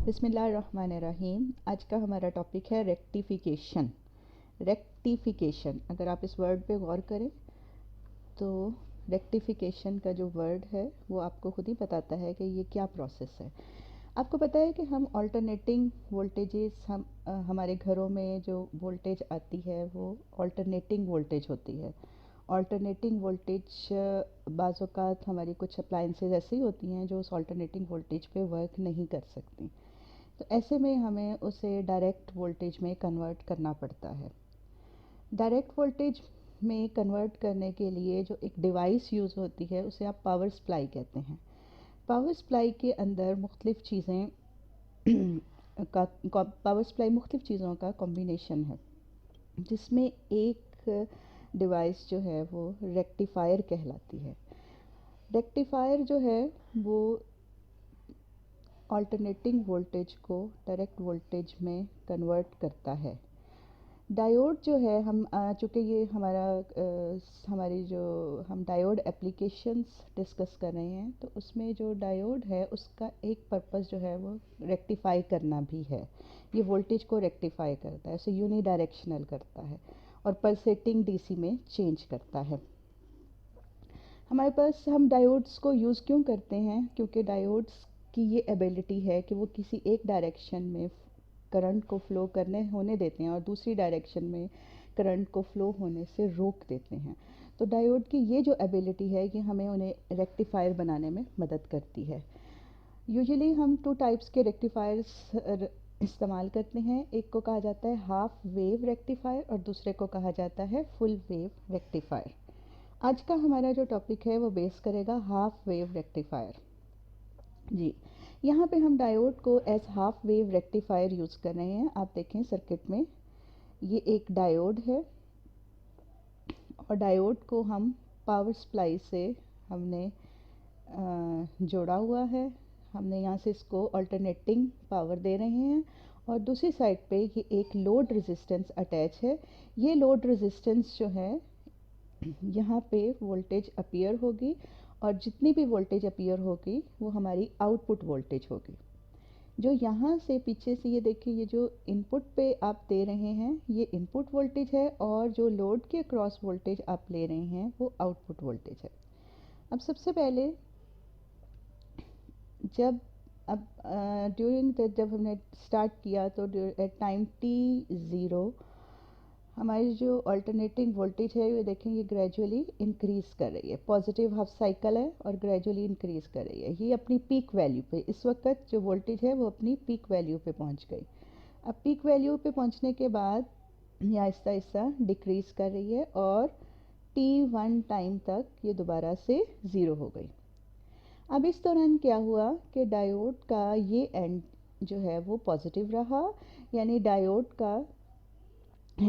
बिस्मिल्लाहिर्रहमानिर्रहीम। आज का हमारा टॉपिक है रेक्टिफिकेशन। रेक्टिफिकेशन, अगर आप इस वर्ड पे गौर करें तो रेक्टिफिकेशन का जो वर्ड है वो आपको खुद ही बताता है कि ये क्या प्रोसेस है। आपको पता है कि हम अल्टरनेटिंग वोल्टेजेस हमारे घरों में जो वोल्टेज आती है वो अल्टरनेटिंग वोल्टेज होती है। अल्टरनेटिंग वोल्टेज बाज़ औक़ात हमारी कुछ अप्लायंसेस ऐसी होती हैं जो उस अल्टरनेटिंग वोल्टेज पे वर्क नहीं कर सकती, तो ऐसे में हमें उसे डायरेक्ट वोल्टेज में कन्वर्ट करना पड़ता है। डायरेक्ट वोल्टेज में कन्वर्ट करने के लिए जो एक डिवाइस यूज़ होती है उसे आप पावर सप्लाई कहते हैं। पावर सप्लाई के अंदर मुख्तलिफ़ चीज़ें पावर सप्लाई मुख्तलिफ़ चीज़ों का कॉम्बिनेशन है, जिसमें एक डिवाइस जो है वो रेक्टिफायर कहलाती है। रेक्टिफायर जो है वो अल्टरनेटिंग वोल्टेज को डायरेक्ट वोल्टेज में कन्वर्ट करता है। डायोड जो है हम चूँकि ये हमारी जो हम डायोड एप्लीकेशंस डिस्कस कर रहे हैं, तो उसमें जो डायोड है उसका एक पर्पस जो है वो रेक्टिफाई करना भी है। ये वोल्टेज को रेक्टिफाई करता है, उसे यूनी डायरेक्शनल करता है और पल्सेटिंग डीसी में चेंज करता है। हमारे पास हम डायोड्स को यूज़ क्यों करते हैं? क्योंकि डायोड्स की ये एबिलिटी है कि वो किसी एक डायरेक्शन में करंट को फ़्लो करने होने देते हैं और दूसरी डायरेक्शन में करंट को फ़्लो होने से रोक देते हैं। तो डायोड की ये जो एबिलिटी है ये हमें उन्हें रेक्टिफायर बनाने में मदद करती है। यूजुअली हम 2 टाइप्स के रेक्टिफायर्स इस्तेमाल करते हैं। एक को कहा जाता है हाफ वेव रेक्टिफायर और दूसरे को कहा जाता है फुल वेव रेक्टिफायर। आज का हमारा जो टॉपिक है वो बेस करेगा हाफ वेव रेक्टिफायर। जी, यहाँ पे हम डायोड को as half wave rectifier use कर रहे हैं। आप देखें सर्किट में ये एक डायोड है और डायोड को हम पावर सप्लाई से हमने जोड़ा हुआ है। हमने यहाँ से इसको अल्टरनेटिंग पावर दे रहे हैं और दूसरी साइड पे ये एक लोड रेजिस्टेंस अटैच है। ये लोड रेजिस्टेंस जो है यहाँ पे वोल्टेज अपीयर होगी और जितनी भी वोल्टेज अपीयर होगी वो हमारी आउटपुट वोल्टेज होगी। जो यहाँ से पीछे से ये देखिए, ये जो इनपुट पे आप दे रहे हैं ये इनपुट वोल्टेज है और जो लोड के क्रॉस वोल्टेज आप ले रहे हैं वो आउटपुट वोल्टेज है। अब सबसे पहले जब जब हमने स्टार्ट किया तो एट टाइम t0 हमारी जो अल्टरनेटिंग वोल्टेज है ये देखें ये ग्रेजुअली इंक्रीज़ कर रही है। पॉजिटिव हाफ साइकिल है और ग्रेजुअली इंक्रीज़ कर रही है। ये अपनी पीक वैल्यू पे इस वक्त जो वोल्टेज है वो अपनी पीक वैल्यू पे पहुंच गई। अब पीक वैल्यू पे पहुंचने के बाद ये आहिस्ता आहिस्ता डिक्रीज़ कर रही है और t1 टाइम तक ये दोबारा से ज़ीरो हो गई। अब इस दौरान क्या हुआ कि डायोड का ये एंड जो है वो पॉजिटिव रहा, यानी डायोड का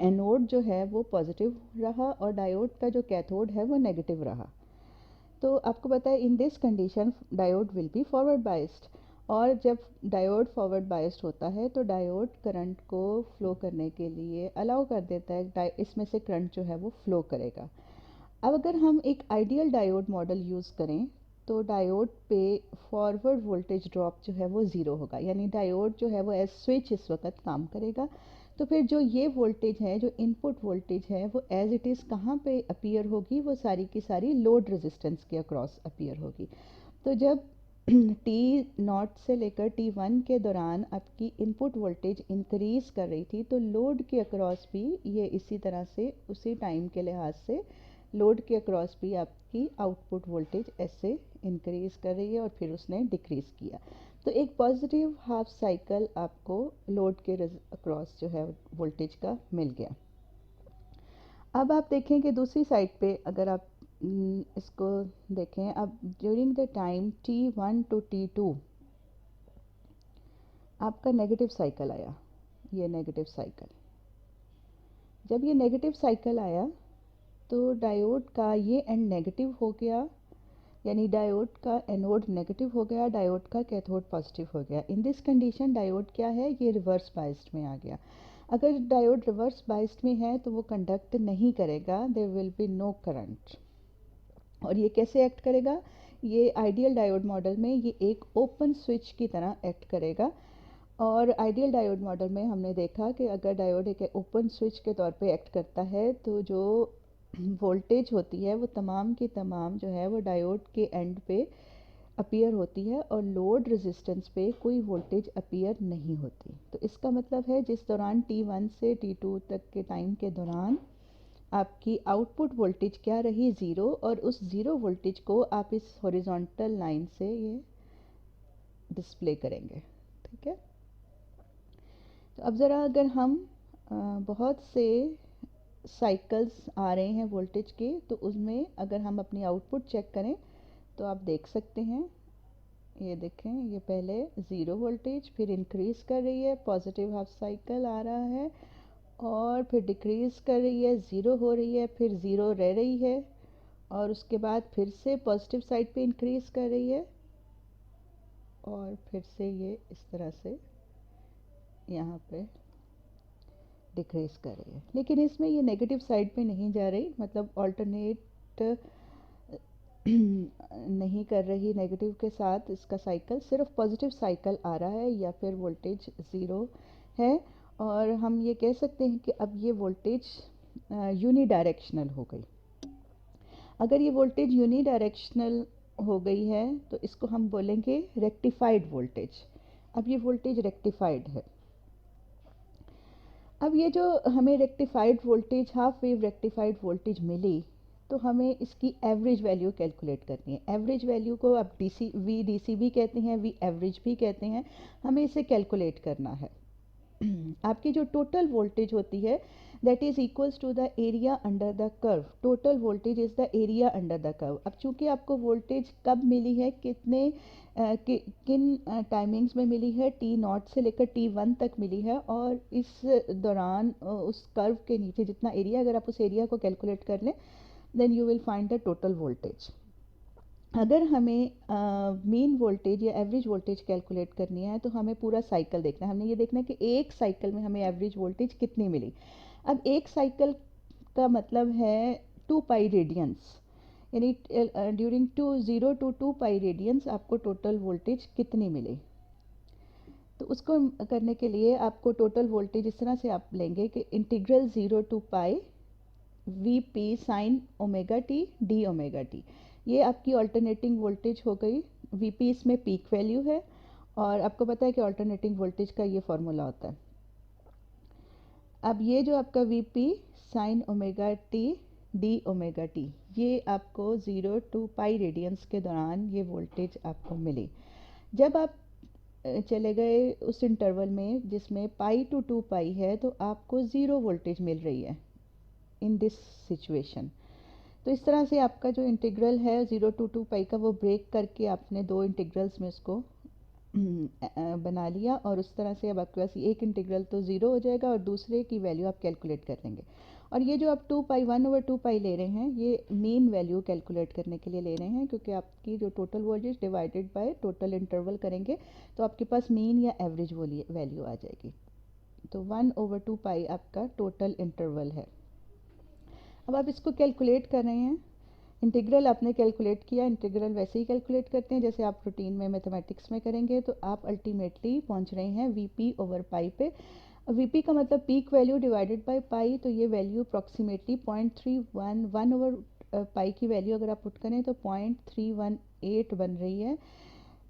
एनोड जो है वो पॉजिटिव रहा और डायोड का जो कैथोड है वो नेगेटिव रहा। तो आपको पता है in this condition diode will be forward biased, और जब डायोड फॉरवर्ड बायस्ड होता है तो डायोड करंट को फ्लो करने के लिए अलाउ कर देता है, इसमें से करंट जो है वो फ्लो करेगा। अब अगर हम एक आइडियल डायोड मॉडल यूज़ करें तो डायोड पे फॉरवर्ड वोल्टेज ड्रॉप जो है वो ज़ीरो होगा, यानी डायोड जो है वो एज स्विच इस वक्त काम करेगा। तो फिर जो ये वोल्टेज है, जो इनपुट वोल्टेज है, वो एज इट इज़ कहाँ पे अपीयर होगी? वो सारी की सारी लोड रेजिस्टेंस के अक्रॉस अपीयर होगी। तो जब t0 से लेकर t1 के दौरान आपकी इनपुट वोल्टेज इंक्रीज़ कर रही थी तो लोड के अक्रॉस भी ये इसी तरह से उसी टाइम के लिहाज से लोड के अक्रॉस भी आपकी आउटपुट वोल्टेज ऐसे इंक्रीज़ कर रही है और फिर उसने डिक्रीज़ किया। तो एक पॉजिटिव हाफ साइकिल आपको लोड के अक्रॉस जो है वोल्टेज का मिल गया। अब आप देखें कि दूसरी साइड पे अगर आप इसको देखें, अब during the time t1 to t2 आपका नेगेटिव साइकिल आया। ये नेगेटिव साइकिल, जब ये नेगेटिव साइकिल आया तो डायोड का ये एंड नेगेटिव हो गया, यानी डायोड का एनोड नेगेटिव हो गया, डायोड का कैथोड पॉजिटिव हो गया। इन दिस कंडीशन डायोड क्या है, ये रिवर्स बाइस्ड में आ गया। अगर डायोड रिवर्स बाइस्ड में है तो वो कंडक्ट नहीं करेगा, there will be no current. और ये कैसे एक्ट करेगा? ये आइडियल डायोड मॉडल में ये एक ओपन स्विच की तरह एक्ट करेगा और आइडियल डायोड मॉडल में हमने देखा कि अगर डायोड एक ओपन स्विच के तौर पे एक्ट करता है तो जो वोल्टेज होती है वो तमाम की तमाम जो है वो डायोड के एंड पे अपीयर होती है और लोड रेजिस्टेंस पे कोई वोल्टेज अपीयर नहीं होती। तो इसका मतलब है जिस दौरान T1 से T2 तक के टाइम के दौरान आपकी आउटपुट वोल्टेज क्या रही, ज़ीरो, और उस ज़ीरो वोल्टेज को आप इस हॉरिजॉन्टल लाइन से ये डिस्प्ले करेंगे। ठीक है, तो अब ज़रा अगर हम बहुत से साइकिल्स आ रहे हैं वोल्टेज के, तो उसमें अगर हम अपनी आउटपुट चेक करें तो आप देख सकते हैं, ये देखें, ये पहले ज़ीरो वोल्टेज, फिर इंक्रीज़ कर रही है, पॉजिटिव हाफ साइकिल आ रहा है, और फिर डिक्रीज़ कर रही है, ज़ीरो हो रही है, फिर ज़ीरो रह रही है, और उसके बाद फिर से पॉजिटिव साइड पे इंक्रीज़ कर रही है, और फिर से ये इस तरह से यहाँ पे डिक्रीज़ कर रही है। लेकिन इसमें ये नेगेटिव साइड पे नहीं जा रही, मतलब ऑल्टरनेट नहीं कर रही नेगेटिव के साथ इसका साइकिल, सिर्फ पॉजिटिव साइकिल आ रहा है या फिर वोल्टेज ज़ीरो है। और हम ये कह सकते हैं कि अब ये वोल्टेज यूनी डायरेक्शनल हो गई। अगर ये वोल्टेज यूनी डायरेक्शनल हो गई है तो इसको हम बोलेंगे रेक्टिफाइड वोल्टेज। अब ये वोल्टेज रेक्टिफाइड है। अब ये जो हमें rectified voltage, half wave rectified voltage मिली, तो हमें इसकी एवरेज वैल्यू कैलकुलेट करनी है। एवरेज वैल्यू को आप डीसी भी कहते हैं, वी एवरेज भी कहते हैं। हमें इसे कैलकुलेट करना है। आपकी जो टोटल वोल्टेज होती है that is equals to the area under the curve. Total voltage is the area under the curve. अब चूंकि आपको वोल्टेज कब मिली है, किन टाइमिंग्स में मिली है, T0 से लेकर T1 तक मिली है, और इस दौरान उस कर्व के नीचे जितना एरिया, अगर आप उस एरिया को कैलकुलेट कर लें then you will find the total voltage. अगर हमें मीन वोल्टेज या एवरेज वोल्टेज कैलकुलेट करनी है तो हमें पूरा साइकिल देखना है। हमने ये देखना है कि एक साइकिल में हमें एवरेज वोल्टेज कितनी मिली। अब एक साइकिल का मतलब है 2 पाई रेडियंस, यानी ड्यूरिंग 0 to 2 पाई रेडियंस आपको टोटल वोल्टेज कितनी मिली। तो उसको करने के लिए आपको टोटल वोल्टेज इस तरह से आप लेंगे कि integral 0 to pi Vp sine omega T D omega T. ये आपकी अल्टरनेटिंग वोल्टेज हो गई। Vp इसमें पीक वैल्यू है, और आपको पता है कि अल्टरनेटिंग वोल्टेज का ये फॉर्मूला होता है। अब ये जो आपका Vp sine omega T D omega T, ये आपको 0 to पाई रेडियंस के दौरान ये वोल्टेज आपको मिली। जब आप चले गए उस इंटरवल में जिसमें पाई टू 2 पाई है, तो आपको ज़ीरो वोल्टेज मिल रही है इन दिस सिचुएशन। तो इस तरह से आपका जो इंटीग्रल है 0 to 2 पाई का, वो ब्रेक करके आपने दो इंटीग्रल्स में उसको बना लिया, और उस तरह से अब आपके पास एक इंटीग्रल तो ज़ीरो हो जाएगा और दूसरे की वैल्यू आप कैलकुलेट कर लेंगे। और ये जो आप 2 पाई 1/2 पाई ले रहे हैं, ये मीन वैल्यू कैलकुलेट करने के लिए ले रहे हैं, क्योंकि आपकी जो total voltage divided by total interval करेंगे तो आपके पास मीन या एवरेज वैल्यू आ जाएगी। तो 1/2 पाई आपका टोटल इंटरवल है। अब आप इसको कैलकुलेट कर रहे हैं। इंटीग्रल आपने कैलकुलेट किया, इंटीग्रल वैसे ही कैलकुलेट करते हैं जैसे आप रूटीन में मैथमेटिक्स में करेंगे। तो आप अल्टीमेटली पहुंच रहे हैं Vp ओवर पाई पे। Vp का मतलब peak value divided by pi, तो ये वैल्यू अप्रॉक्सीमेटली 0.311 ओवर पाई की वैल्यू अगर आप पुट करें तो 0.318 बन रही है,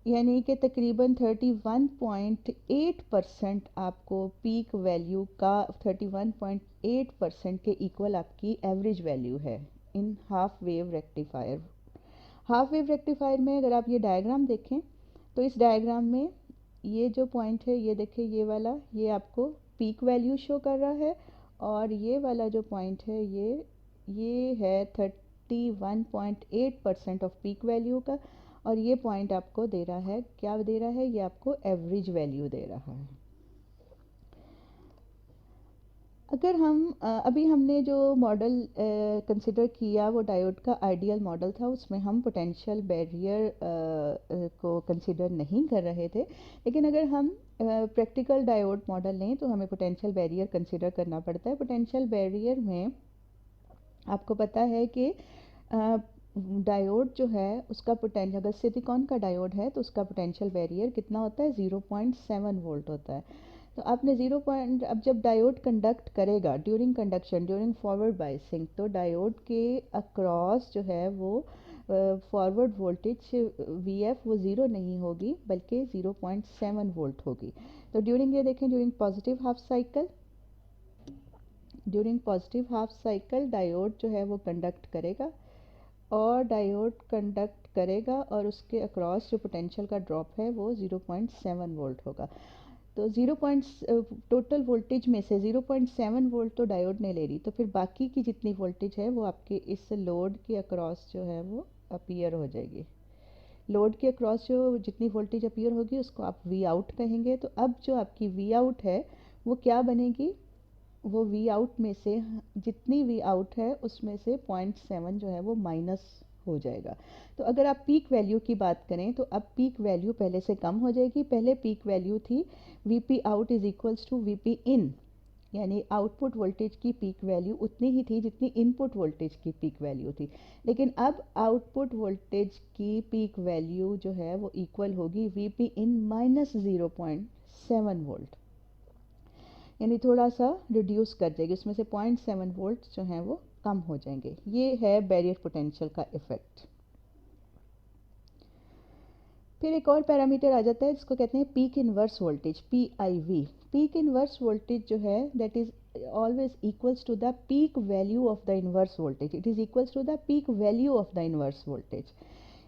यानी कि तकरीबन 31.8% आपको पीक वैल्यू का 31.8% के इक्वल आपकी एवरेज वैल्यू है in half wave rectifier. Half wave rectifier में अगर आप ये डायग्राम देखें तो इस डायग्राम में ये जो पॉइंट है, ये देखिए, ये वाला, ये आपको पीक वैल्यू शो कर रहा है, और ये वाला जो पॉइंट है ये है 31.8% ऑफ पीक वैल्यू का, और ये पॉइंट आपको दे रहा है, क्या दे रहा है, ये आपको एवरेज वैल्यू दे रहा है। अगर हम अभी हमने जो मॉडल कंसिडर किया वो डायोड का आइडियल मॉडल था, उसमें हम पोटेंशियल बैरियर को कंसिडर नहीं कर रहे थे। लेकिन अगर हम प्रैक्टिकल डायोड मॉडल लें तो हमें पोटेंशियल बैरियर कंसिडर करना पड़ता है। पोटेंशियल बैरियर में आपको पता है कि डायोड जो है उसका पोटेंशियल, अगर सिलिकॉन का डायोड है तो उसका पोटेंशियल बैरियर कितना होता है, 0.7 वोल्ट होता है। तो आपने अब जब डायोड कंडक्ट करेगा during conduction, during forward biasing, तो डायोड के अक्रॉस जो है वो फॉरवर्ड वोल्टेज वी एफ वो ज़ीरो नहीं होगी बल्कि 0.7 वोल्ट होगी। तो ड्यूरिंग ये देखें, during positive half cycle diode जो है वो कंडक्ट करेगा, और डायोड कंडक्ट करेगा और उसके अक्रॉस जो पोटेंशियल का ड्रॉप है वो 0.7 वोल्ट होगा। तो टोटल वोल्टेज में से 0.7 वोल्ट तो डायोड ने ले ली, तो फिर बाकी की जितनी वोल्टेज है वो आपके इस लोड के अक्रॉस जो है वो अपीयर हो जाएगी। लोड के अक्रॉस जो जितनी वोल्टेज अपीयर होगी उसको आप वी आउट कहेंगे। तो अब जो आपकी वी आउट है वो क्या बनेगी, वो वी आउट में से जितनी वी आउट है उसमें से 0.7 जो है वो माइनस हो जाएगा। तो अगर आप पीक वैल्यू की बात करें तो अब पीक वैल्यू पहले से कम हो जाएगी। पहले पीक वैल्यू थी V P out is equals to V P in, यानी आउटपुट वोल्टेज की पीक वैल्यू उतनी ही थी जितनी इनपुट वोल्टेज की पीक वैल्यू थी। लेकिन अब आउटपुट वोल्टेज की पीक वैल्यू जो है वो इक्वल होगी V P in minus 0.7 volt, यानी थोड़ा सा रिड्यूस कर देगी, उसमें से 0.7 वोल्ट जो हैं वो कम हो जाएंगे। ये है बैरियर पोटेंशियल का इफेक्ट। फिर एक और पैरामीटर आ जाता है जिसको कहते हैं peak inverse voltage, P I V. Peak inverse voltage जो है that is always equals to the peak value of the inverse voltage, it is equals to the peak value of the inverse voltage.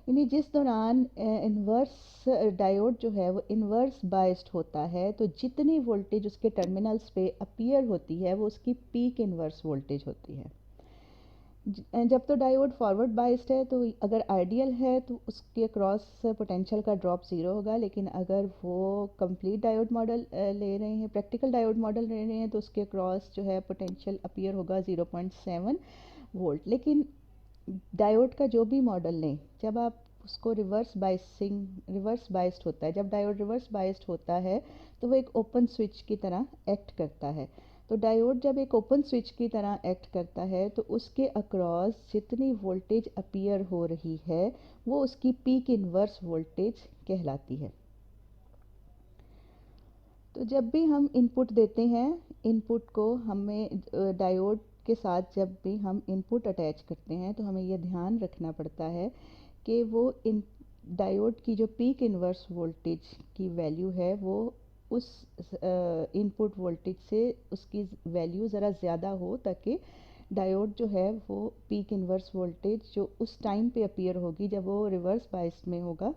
यानी जिस दौरान inverse diode जो है वो inverse biased होता है तो जितनी वोल्टेज उसके टर्मिनल्स पे अपीयर होती है वो उसकी पीक इन्वर्स वोल्टेज होती है। जब तो डायोड फॉरवर्ड बायस्ड है तो अगर आइडियल है तो उसके क्रॉस पोटेंशियल का ड्रॉप ज़ीरो होगा, लेकिन अगर वो कंप्लीट डायोड मॉडल ले रहे हैं, प्रैक्टिकल डायोड मॉडल ले रहे हैं, तो उसके क्रॉस जो है पोटेंशियल अपीयर होगा 0.7 वोल्ट। लेकिन डायोड का जो भी मॉडल लें, जब आप उसको रिवर्स बाइस्ड होता है, जब डायोड रिवर्स बाइस्ड होता है तो वो एक ओपन स्विच की तरह एक्ट करता है। तो डायोड जब एक ओपन स्विच की तरह एक्ट करता है तो उसके अक्रॉस जितनी वोल्टेज अपीयर हो रही है वो उसकी पीक इनवर्स वोल्टेज कहलाती है। तो जब भी हम इनपुट देते हैं, इनपुट को हमें डायोड के साथ जब भी हम इनपुट अटैच करते हैं तो हमें यह ध्यान रखना पड़ता है कि वो इन डायोड की जो पीक इनवर्स वोल्टेज की वैल्यू है वो उस इनपुट वोल्टेज से उसकी वैल्यू ज़रा ज़्यादा हो, ताकि डायोड जो है वो पीक इनवर्स वोल्टेज जो उस टाइम पे अपीयर होगी जब वो रिवर्स बायस में होगा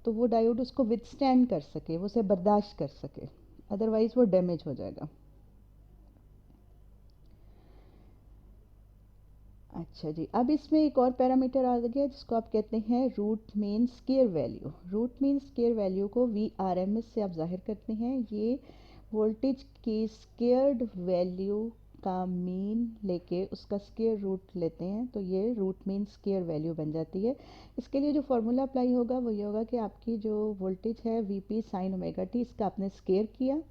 तो वो डायोड उसको विथस्टैंड कर सके, वो उसे बर्दाश्त कर सके, अदरवाइज़ वो डैमेज हो जाएगा। अच्छा जी, अब इसमें एक और पैरामीटर आ गया जिसको आप कहते हैं root mean square value. Root mean square value को वी आर एम एस से आप जाहिर करते हैं। ये वोल्टेज की स्क्वायर्ड वैल्यू का मीन लेके उसका स्क्वायर रूट लेते हैं तो ये रूट मीन स्क्वायर वैल्यू बन जाती है। इसके लिए जो फॉर्मूला अप्लाई होगा वो ये होगा कि आपकी जो वोल्टेज है V P sine omega T, इसका आपने स्क्वायर किया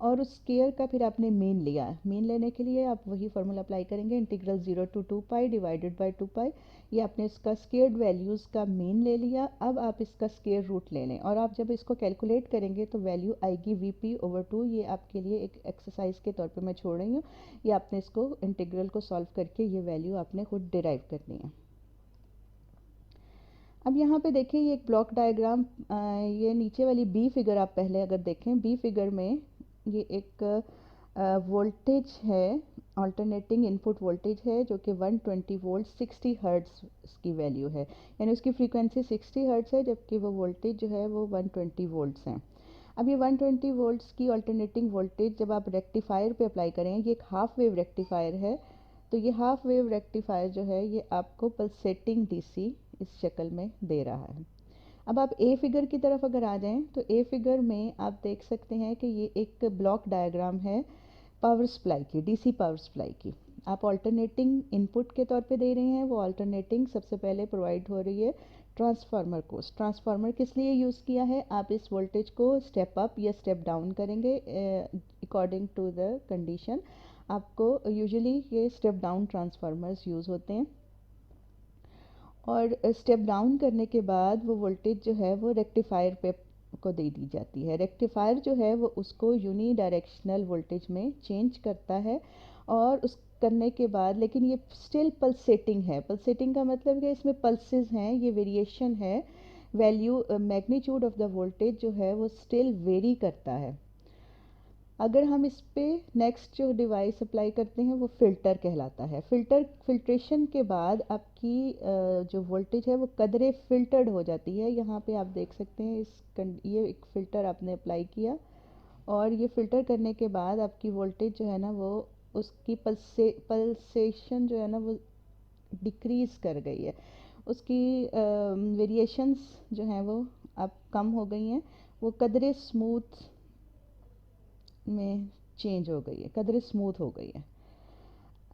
और उस स्केयर का फिर आपने मीन लिया। मीन लेने के लिए आप वही फार्मूला अप्लाई करेंगे, integral 0 to 2 pi divided by 2 pi. ये आपने इसका स्केयर्ड वैल्यूज़ का मीन ले लिया। अब आप इसका स्केयर रूट ले लें और आप जब इसको कैलकुलेट करेंगे तो वैल्यू आएगी वी पी ओवर 2। ये आपके लिए एक एक्सरसाइज के तौर पे मैं छोड़ रही हूँ, ये आपने इसको इंटीग्रल को सॉल्व करके ये वैल्यू आपने खुद डिराइव करनी है। अब यहाँ पे देखिए ये एक ब्लॉक डायग्राम, ये नीचे वाली बी फिगर आप पहले अगर देखें, बी फिगर में ये एक वोल्टेज है, अल्टरनेटिंग इनपुट वोल्टेज है जो कि 120 वोल्ट 60 हर्ट्ज़ की वैल्यू है, यानी उसकी फ्रीक्वेंसी 60 हर्ट्ज़ है जबकि वो वोल्टेज जो है वो 120 वोल्ट्स हैं। अब ये 120 वोल्ट्स की अल्टरनेटिंग वोल्टेज जब आप रेक्टिफायर पे अप्लाई करें, ये एक हाफ वेव रेक्टिफायर है, तो ये हाफ वेव रेक्टिफायर जो है ये आपको पल्सेटिंग डीसी इस शक्ल में दे रहा है। अब आप ए फिगर की तरफ अगर आ जाएं तो ए फिगर में आप देख सकते हैं कि ये एक ब्लॉक डायग्राम है पावर सप्लाई की, डीसी पावर सप्लाई की। आप ऑल्टरनेटिंग इनपुट के तौर पे दे रहे हैं, वो ऑल्टरनेटिंग सबसे पहले प्रोवाइड हो रही है ट्रांसफार्मर को। ट्रांसफार्मर किस लिए यूज़ किया है, आप इस वोल्टेज को स्टेप अप या स्टेप डाउन करेंगे अकॉर्डिंग टू द कंडीशन। आपको यूजुअली ये स्टेप डाउन ट्रांसफार्मर्स यूज़ होते हैं और स्टेप डाउन करने के बाद वो वोल्टेज जो है वो रेक्टिफायर पे को दे दी जाती है। रेक्टिफायर जो है वो उसको यूनी डायरेक्शनल वोल्टेज में चेंज करता है, और उस करने के बाद लेकिन ये स्टिल पल्सेटिंग है। पल्सेटिंग का मतलब कि इसमें पल्सेस हैं, ये वेरिएशन है, value magnitude of the voltage जो है वो स्टिल वेरी करता है। अगर हम इस पे नेक्स्ट जो डिवाइस अप्लाई करते हैं वो फ़िल्टर कहलाता है। फिल्ट्रेशन के बाद आपकी जो वोल्टेज है वो कदरे फ़िल्टर्ड हो जाती है। यहाँ पे आप देख सकते हैं ये एक फ़िल्टर आपने अप्लाई किया, और ये फ़िल्टर करने के बाद आपकी वोल्टेज जो है ना वो उसकी पल्सेशन जो है ना वो डिक्रीज़ कर गई है। उसकी वेरिएशंस जो हैं वो अब कम हो गई हैं, वो कदरे स्मूथ में चेंज हो गई है, कदर स्मूथ हो गई है।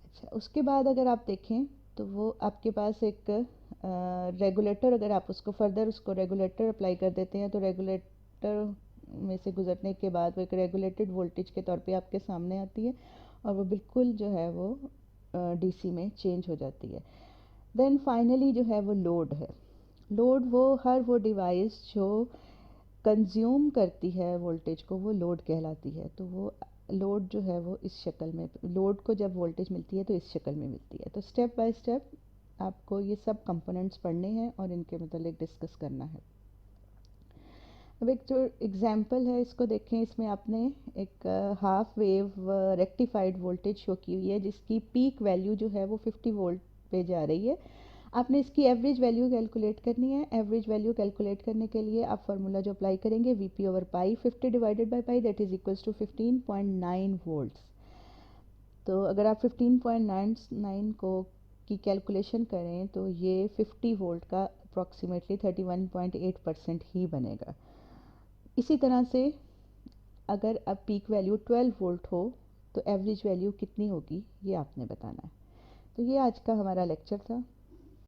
अच्छा, उसके बाद अगर आप देखें तो वो आपके पास एक रेगुलेटर, अगर आप उसको फर्दर उसको रेगुलेटर अप्लाई कर देते हैं तो रेगुलेटर में से गुजरने के बाद वो एक रेगुलेटेड वोल्टेज के तौर पे आपके सामने आती है, और वो बिल्कुल जो है वो डीसी में चेंज हो जाती है। देन फाइनली जो है वो लोड है। लोड वो डिवाइस जो कंज्यूम करती है वोल्टेज को, वो लोड कहलाती है। तो वो लोड जो है वो इस शक्ल में, लोड को जब वोल्टेज मिलती है तो इस शक्ल में मिलती है। तो स्टेप बाय स्टेप आपको ये सब कंपोनेंट्स पढ़ने हैं और इनके मतलब डिस्कस करना है। अब एक जो एग्जांपल है इसको देखें। इसमें आपने एक half wave rectified voltage show की हुई है, जिसकी पीक वैल्यू जो है वो 50 वोल्ट पे जा रही है। आपने इसकी एवरेज वैल्यू कैलकुलेट करनी है। एवरेज वैल्यू कैलकुलेट करने के लिए आप फार्मूला जो अप्लाई करेंगे, V P over pi, 50 divided by pi, that is equals to 15.9 volts. तो अगर आप 15.99 को की कैलकुलेशन करें तो ये 50 वोल्ट का अप्रॉक्सीमेटली 31.8% ही बनेगा। इसी तरह से अगर अब पीक वैल्यू 12 वोल्ट हो तो एवरेज वैल्यू कितनी होगी, ये आपने बताना है। तो ये आज का हमारा लेक्चर था।